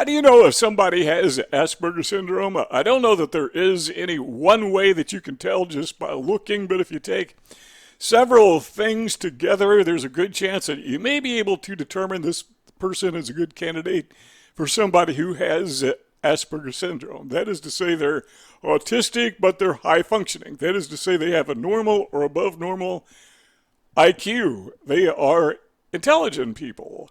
do you know if somebody has Asperger syndrome? I don't know that there is any one way that you can tell just by looking, but if you take several things together, there's a good chance that you may be able to determine this person is a good candidate for somebody who has Asperger syndrome. That is to say, they're autistic, but they're high functioning. That is to say, they have a normal or above normal IQ. They are intelligent people.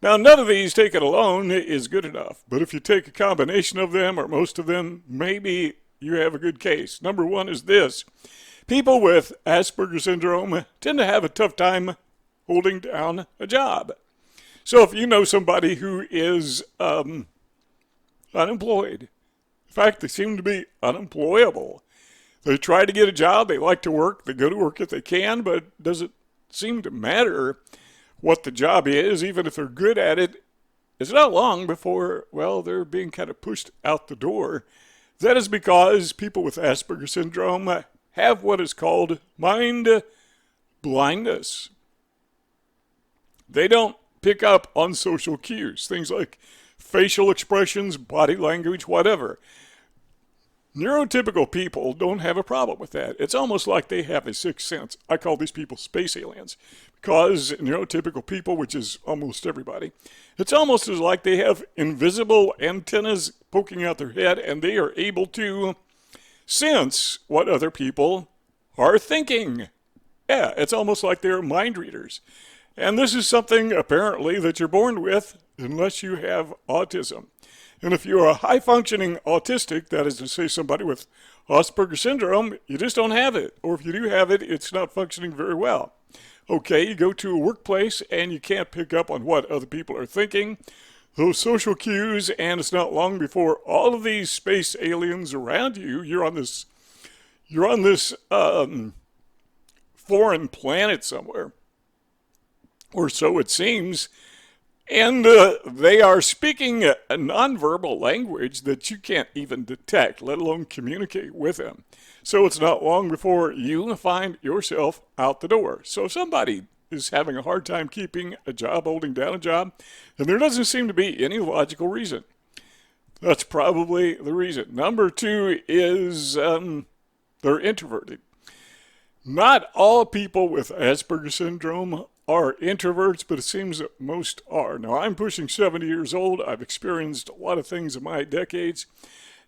Now, none of these taken alone is good enough, but if you take a combination of them or most of them, maybe you have a good case. Number one is this. People with Asperger syndrome tend to have a tough time holding down a job. So if you know somebody who is unemployed, in fact, they seem to be unemployable. They try to get a job, they like to work, they go to work if they can, but it doesn't seem to matter what the job is, even if they're good at it. It's not long before, well, they're being kind of pushed out the door. That is because people with Asperger syndrome have what is called mind blindness. They don't pick up on social cues, things like facial expressions, body language, whatever. Neurotypical people don't have a problem with that. It's almost like they have a sixth sense. I call these people space aliens because neurotypical people, which is almost everybody, it's almost as like they have invisible antennas poking out their head and they are able to sense what other people are thinking. Yeah, it's almost like they're mind readers. And this is something apparently that you're born with unless you have autism. And if you're a high-functioning autistic, that is to say somebody with Asperger syndrome, you just don't have it. Or if you do have it, it's not functioning very well. Okay, you go to a workplace and you can't pick up on what other people are thinking, those social cues, and it's not long before all of these space aliens around you, you're on this foreign planet somewhere, or so it seems. And they are speaking a nonverbal language that you can't even detect, let alone communicate with them. So it's not long before you find yourself out the door. So if somebody is having a hard time keeping a job, holding down a job, and there doesn't seem to be any logical reason, that's probably the reason. Number two is they're introverted. Not all people with Asperger syndrome are introverts, but it seems that most are. Now, I'm pushing 70 years old. I've experienced a lot of things in my decades.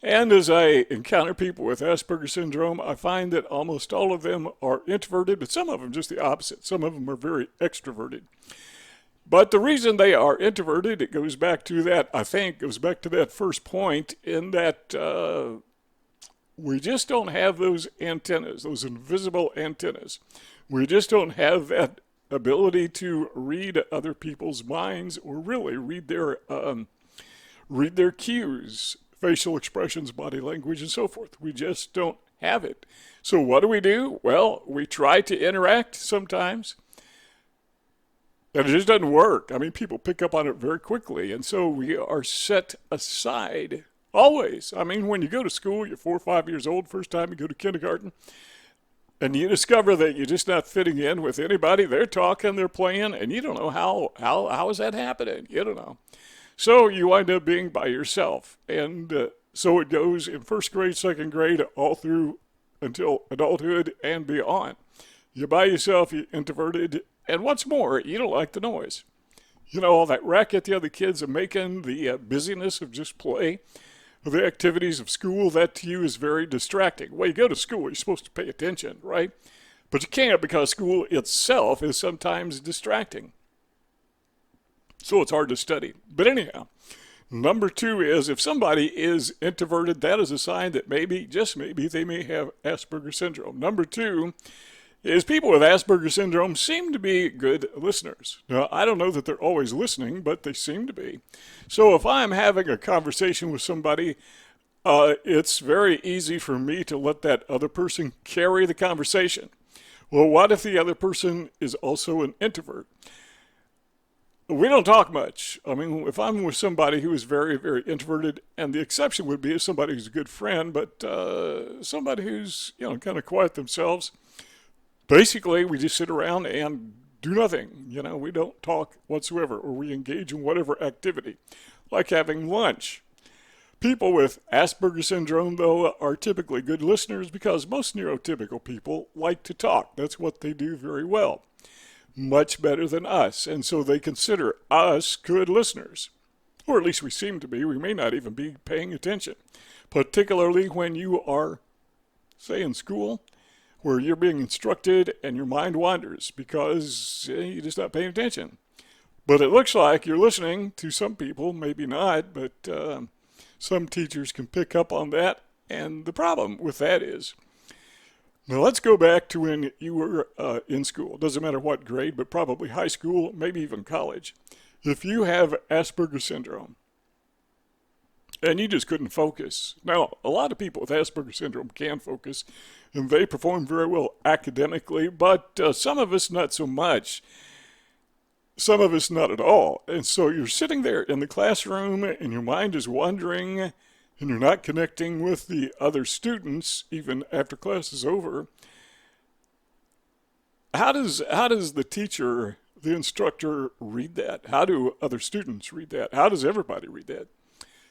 And as I encounter people with Asperger syndrome, I find that almost all of them are introverted, but some of them just the opposite. Some of them are very extroverted. But the reason they are introverted, it goes back to that, I think, goes back to that first point in that we just don't have those antennas, those invisible antennas. We just don't have that ability to read other people's minds or really read their cues, facial expressions, body language, and so forth. We just don't have it. So what do? Well, we try to interact sometimes, and it just doesn't work. I mean, people pick up on it very quickly, and so we are set aside always. I mean, when you go to school, you're 4 or 5 years old, first time you go to kindergarten, and you discover that you're just not fitting in with anybody. They're talking, they're playing, and you don't know how is that happening. You don't know. So you wind up being by yourself. And so it goes in first grade, second grade, all through until adulthood and beyond. You're by yourself, you're introverted, and what's more, you don't like the noise. You know, all that racket the other kids are making, the busyness of just play, the activities of school, that to you is very distracting. Well, you go to school, you're supposed to pay attention, right? But you can't because school itself is sometimes distracting. So it's hard to study. But anyhow, number two is if somebody is introverted, that is a sign that maybe, just maybe, they may have Asperger syndrome. Number two is people with Asperger syndrome seem to be good listeners. Now, I don't know that they're always listening, but they seem to be. So if I'm having a conversation with somebody, it's very easy for me to let that other person carry the conversation. Well, what if the other person is also an introvert? We don't talk much. I mean, if I'm with somebody who is very, very introverted, and the exception would be somebody who's a good friend, but somebody who's, kind of quiet themselves, basically we just sit around and do nothing. We don't talk whatsoever, or we engage in whatever activity, like having lunch. People with Asperger syndrome, though, are typically good listeners because most neurotypical people like to talk. That's what they do very well, much better than us. And so they consider us good listeners, or at least we seem to be. We may not even be paying attention, particularly when you are, say, in school, where you're being instructed and your mind wanders because you're just not paying attention. But it looks like you're listening to some people, maybe not, but some teachers can pick up on that. And the problem with that is, now let's go back to when you were in school. Doesn't matter what grade, but probably high school, maybe even college. If you have Asperger syndrome and you just couldn't focus. Now, a lot of people with Asperger syndrome can focus, and they perform very well academically, but some of us not so much. Some of us not at all. And so you're sitting there in the classroom and your mind is wandering and you're not connecting with the other students even after class is over. How does the teacher, the instructor, read that? How do other students read that? How does everybody read that?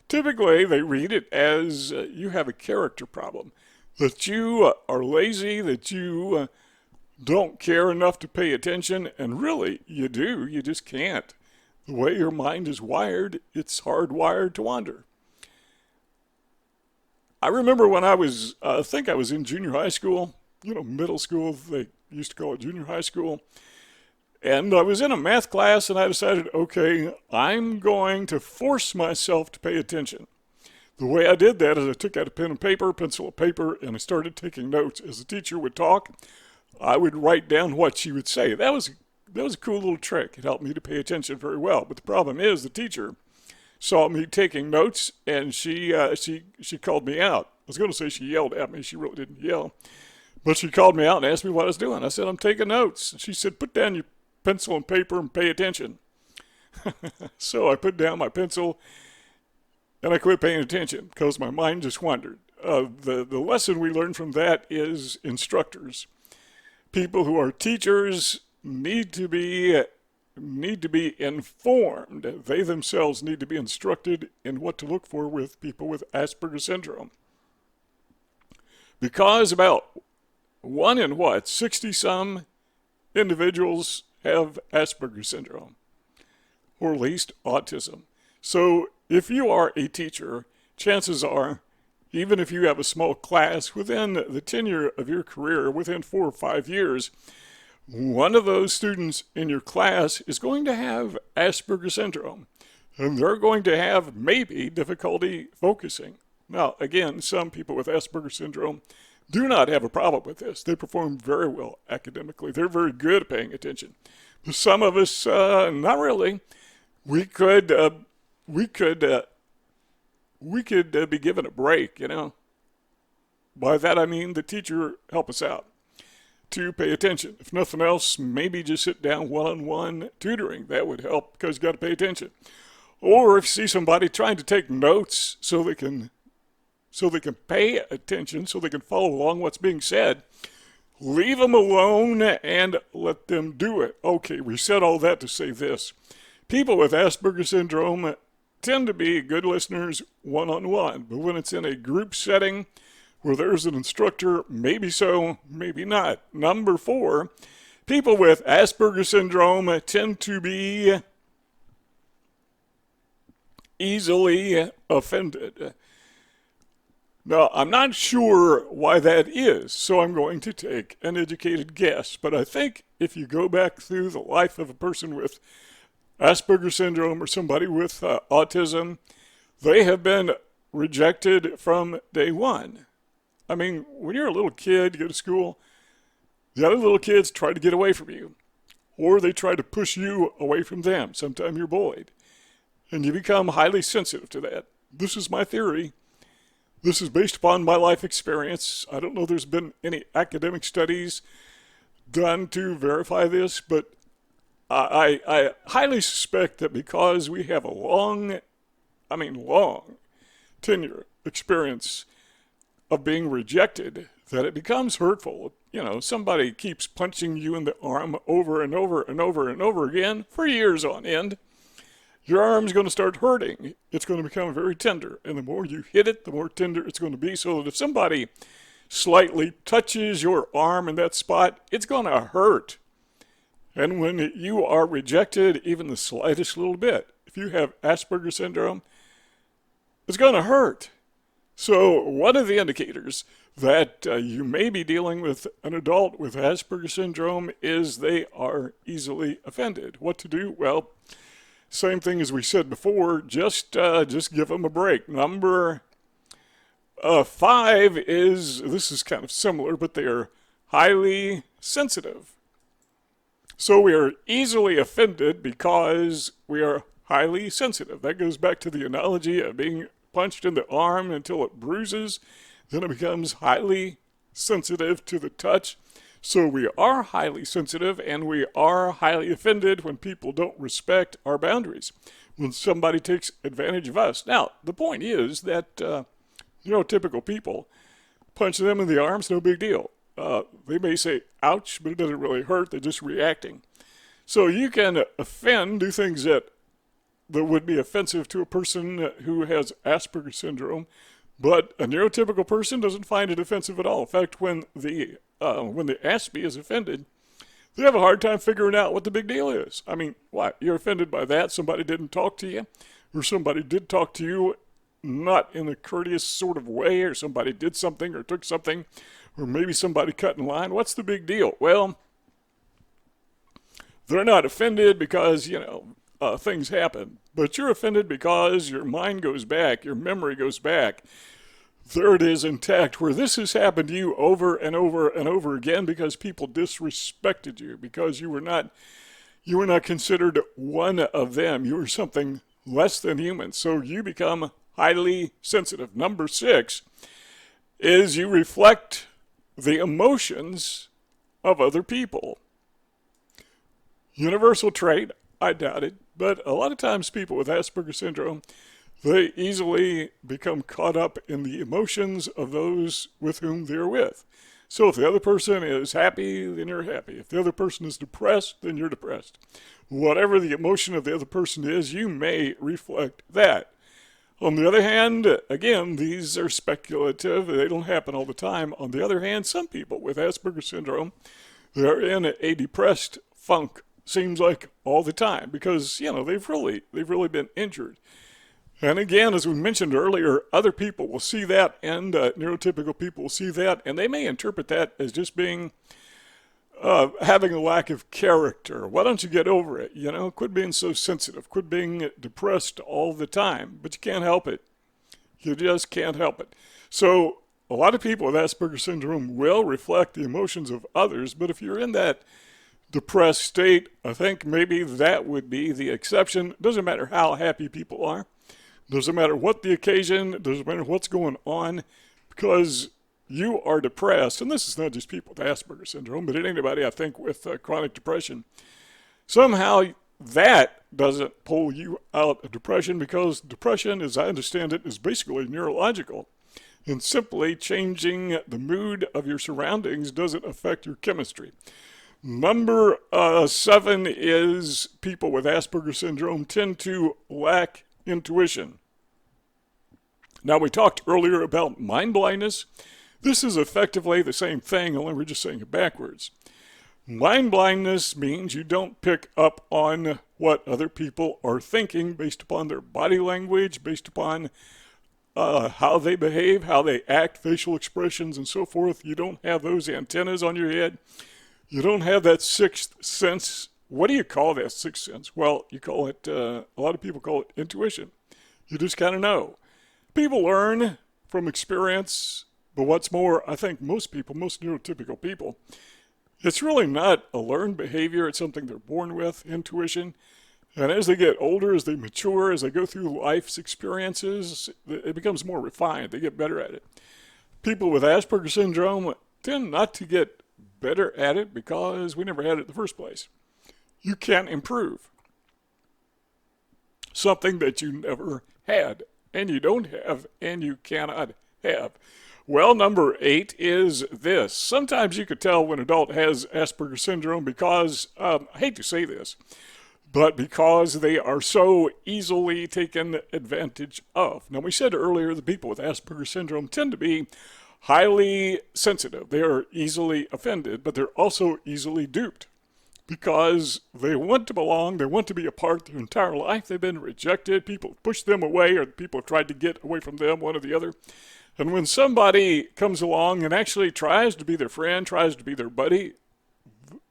Typically, they read it as you have a character problem, that you are lazy, that you don't care enough to pay attention, and really, you do. You just can't. The way your mind is wired, it's hardwired to wander. I remember when I was, I think I was in junior high school, middle school, they used to call it junior high school, and I was in a math class and I decided, okay, I'm going to force myself to pay attention. The way I did that is I took out a pen and paper, pencil and paper, and I started taking notes. As the teacher would talk, I would write down what she would say. That was a cool little trick. It helped me to pay attention very well. But the problem is the teacher saw me taking notes and she called me out. I was going to say she yelled at me. She really didn't yell. But she called me out and asked me what I was doing. I said, I'm taking notes. She said, put down your pencil and paper and pay attention. So I put down my pencil and I quit paying attention because my mind just wandered. The lesson we learned from that is instructors, people who are teachers, need to be informed. They themselves need to be instructed in what to look for with people with Asperger syndrome. Because about 60-some individuals have Asperger syndrome, or at least autism. So if you are a teacher, chances are, even if you have a small class, within the tenure of your career, within 4 or 5 years, one of those students in your class is going to have Asperger syndrome, and they're going to have maybe difficulty focusing. Now, again, some people with Asperger syndrome do not have a problem with this. They perform very well academically. They're very good at paying attention. But some of us, not really. We could be given a break, By that I mean the teacher help us out to pay attention. If nothing else, maybe just sit down one-on-one tutoring. That would help because you got to pay attention. Or if you see somebody trying to take notes so they can pay attention, so they can follow along what's being said, leave them alone and let them do it. Okay, we said all that to say this. People with Asperger syndrome tend to be good listeners one-on-one, but when it's in a group setting where there's an instructor, maybe so, maybe not. Number 4, people with Asperger syndrome tend to be easily offended. Now, I'm not sure why that is, so I'm going to take an educated guess. But I think if you go back through the life of a person with Asperger syndrome or somebody with autism, they have been rejected from day one. I mean, when you're a little kid, you go to school, the other little kids try to get away from you, or they try to push you away from them. Sometimes you're bullied, and you become highly sensitive to that. This is my theory. This is based upon my life experience. I don't know if there's been any academic studies done to verify this, but I highly suspect that because we have a long tenure experience of being rejected, that it becomes hurtful. somebody keeps punching you in the arm over and over and over and over again for years on end, your arm's going to start hurting. It's going to become very tender. And the more you hit it, the more tender it's going to be. So that if somebody slightly touches your arm in that spot, it's going to hurt. And when you are rejected, even the slightest little bit, if you have Asperger syndrome, it's going to hurt. So one of the indicators that you may be dealing with an adult with Asperger syndrome is they are easily offended. What to do? Well, same thing as we said before, just give them a break. Number 5 this is kind of similar, but they are highly sensitive. So we are easily offended because we are highly sensitive. That goes back to the analogy of being punched in the arm until it bruises. Then it becomes highly sensitive to the touch. So we are highly sensitive and we are highly offended when people don't respect our boundaries, when somebody takes advantage of us. Now, the point is that, typical people, punch them in the arms, no big deal. They may say, ouch, but it doesn't really hurt. They're just reacting. So you can offend, do things that would be offensive to a person who has Asperger syndrome, but a neurotypical person doesn't find it offensive at all. In fact, when the Aspie is offended, they have a hard time figuring out what the big deal is. I mean, what? You're offended by that? Somebody didn't talk to you? Or somebody did talk to you not in a courteous sort of way, or somebody did something or took something, or maybe somebody cut in line? What's the big deal? Well, they're not offended because, things happen. But you're offended because your mind goes back, your memory goes back. There it is intact, where this has happened to you over and over and over again because people disrespected you, because you were not considered one of them. You were something less than human. So you become highly sensitive. Number 6 is you reflect the emotions of other people. Universal trait, I doubt it, but a lot of times people with Asperger syndrome, they easily become caught up in the emotions of those with whom they're with. So if the other person is happy, then you're happy. If the other person is depressed, then you're depressed. Whatever the emotion of the other person is, you may reflect that. On the other hand, again, these are speculative. They don't happen all the time. On the other hand, some people with Asperger syndrome, they're in a depressed funk, seems like all the time, because, they've really been injured. And again, as we mentioned earlier, other people will see that, and neurotypical people will see that, and they may interpret that as just being having a lack of character. Why don't you get over it? Quit being so sensitive. Quit being depressed all the time. But you can't help it. You just can't help it. So a lot of people with Asperger syndrome will reflect the emotions of others, but if you're in that depressed state, I think maybe that would be the exception. It doesn't matter how happy people are. Doesn't matter what the occasion, doesn't matter what's going on, because you are depressed. And this is not just people with Asperger syndrome, but anybody, I think, with chronic depression. Somehow that doesn't pull you out of depression, because depression, as I understand it, is basically neurological. And simply changing the mood of your surroundings doesn't affect your chemistry. Number 7 is people with Asperger syndrome tend to lack intuition. Now, we talked earlier about mind blindness. This is effectively the same thing, only we're just saying it backwards. Mind blindness means you don't pick up on what other people are thinking based upon their body language, based upon how they behave, how they act, facial expressions, and so forth. You don't have those antennas on your head. You don't have that sixth sense. What do you call that sixth sense? Well, you call it, a lot of people call it intuition. You just kind of know. People learn from experience, but what's more, I think most neurotypical people, it's really not a learned behavior. It's something they're born with, intuition. And as they get older, as they mature, as they go through life's experiences, it becomes more refined. They get better at it. People with Asperger syndrome tend not to get better at it because we never had it in the first place. You can't improve something that you never had, and you don't have, and you cannot have. Well, number 8 is this. Sometimes you could tell when an adult has Asperger syndrome because, I hate to say this, but because they are so easily taken advantage of. Now, we said earlier the people with Asperger syndrome tend to be highly sensitive. They are easily offended, but they're also easily duped because they want to belong, they want to be a part their entire life. They've been rejected, people push them away, or people have tried to get away from them, one or the other. And when somebody comes along and actually tries to be their friend, tries to be their buddy,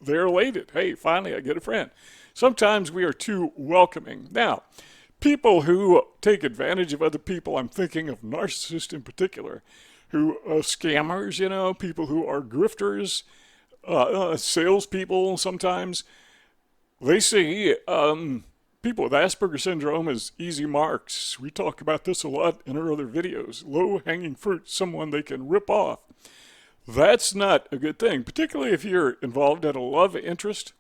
they're elated. Hey, finally I get a friend. Sometimes we are too welcoming. Now, people who take advantage of other people, I'm thinking of narcissists in particular, who scammers, people who are grifters, salespeople sometimes, they see people with Asperger syndrome as easy marks. We talk about this a lot in our other videos. Low-hanging fruit, someone they can rip off. That's not a good thing, particularly if you're involved in a love interest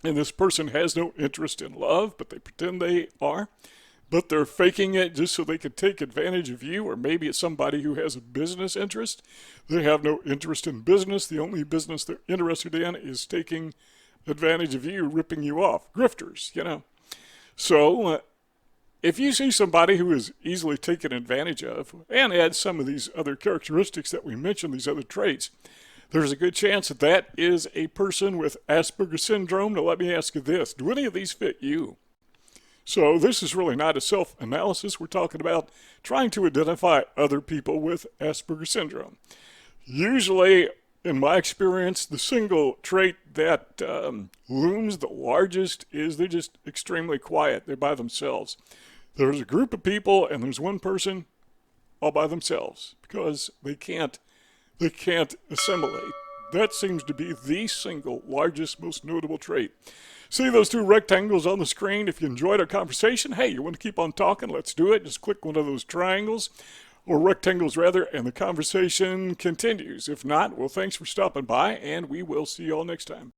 and this person has no interest in love, but they pretend they are, but they're faking it just so they can take advantage of you, or maybe it's somebody who has a business interest. They have no interest in business. The only business they're interested in is taking advantage of you, ripping you off. Grifters, So if you see somebody who is easily taken advantage of and adds some of these other characteristics that we mentioned, these other traits, there's a good chance that that is a person with Asperger syndrome. Now let me ask you this. Do any of these fit you? So this is really not a self-analysis. We're talking about trying to identify other people with Asperger syndrome. Usually, in my experience, the single trait that looms the largest is they're just extremely quiet. They're by themselves. There's a group of people and there's one person all by themselves because they can't assimilate. That seems to be the single largest, most notable trait. See those two rectangles on the screen? If you enjoyed our conversation, hey, you want to keep on talking? Let's do it. Just click one of those triangles, or rectangles rather, and the conversation continues. If not, well, thanks for stopping by, and we will see you all next time.